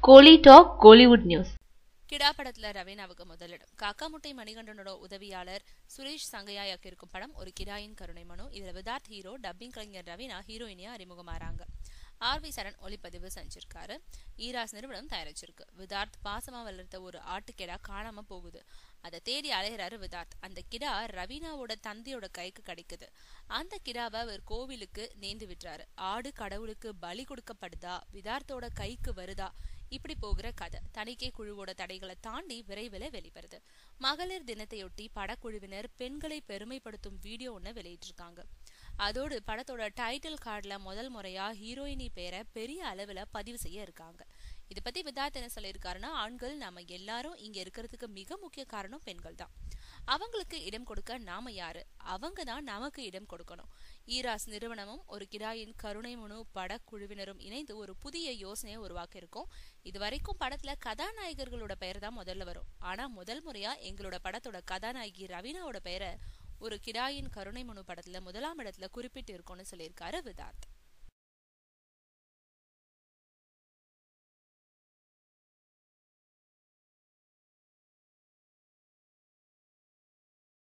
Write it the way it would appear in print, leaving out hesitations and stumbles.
கோலி talk Kollywood news. கிடா படத்துல ரவீனாவுக்கு முதலிடம். காக்கா முட்டை மணிகண்டனோட உதவியாளர் சுரேஷ் சங்கையா இருக்கும் படம் ஒரு கிடாயின் கருணை மனு. இதுல விதார்த் ஹீரோ, டப்பிங் கலைஞர் ரவீனா ஹீரோயினியா அறிமுகமாறாங்க. ஆர் வி சரண் ஒளிப்பதிவு செஞ்சிருக்காரு. ஈராஸ் நிறுவனம் தயாரிச்சிருக்கு. விதார்த் பாசமா வளர்த்த ஒரு ஆட்டுக்கிடா காணாம போகுது. அதை தேடி அலைகிறாரு விதார்த். அந்த கிடா ரவீனாவோட தந்தையோட கைக்கு கிடைக்குது. அந்த கிடாவை அவர் கோவிலுக்கு நேர்ந்து விட்டுறாரு. ஆடு கடவுளுக்கு பலி கொடுக்கப்படுதா, விதார்த்தோட கைக்கு வருதா, இப்படி போகிற கதை. தணிக்கை குழுவோட தடைகளை தாண்டி விரைவில் வெளிவருது. மகளிர் தினத்தையொட்டி படக்குழுவினர் பெண்களை பெருமைப்படுத்தும் வீடியோ ஒன்னு வெளியிட்டிருக்காங்க. அதோடு படத்தோட டைட்டில் கார்டுல முதல் முறையா ஹீரோயினி பேரை பெரிய அளவுல பதிவு செய்ய இருக்காங்க. இதை பத்தி விதார்த் என்ன சொல்லியிருக்காருன்னா, ஆண்கள் நாம எல்லாரும் இங்க இருக்கிறதுக்கு மிக முக்கிய காரணம் பெண்கள் தான். அவங்களுக்கு இடம் கொடுக்க நாம யாரு, அவங்க தான் நமக்கு இடம் கொடுக்கணும். ஈராஸ் நிறுவனமும் ஒரு கிடாயின் கருணை மனு படக்குழுவினரும் இணைந்து ஒரு புதிய யோசனையை உருவாக்கி இருக்கோம். இது வரைக்கும் படத்துல கதாநாயகர்களோட பெயர் தான் முதல்ல வரும். ஆனா முதல் முறையா எங்களோட படத்தோட கதாநாயகி ரவீனாவோட பெயரை ஒரு கிடாயின் கருணை மனு படத்துல முதலாம் இடத்துல குறிப்பிட்டு இருக்கோம்னு சொல்லியிருக்காரு விதார்த்.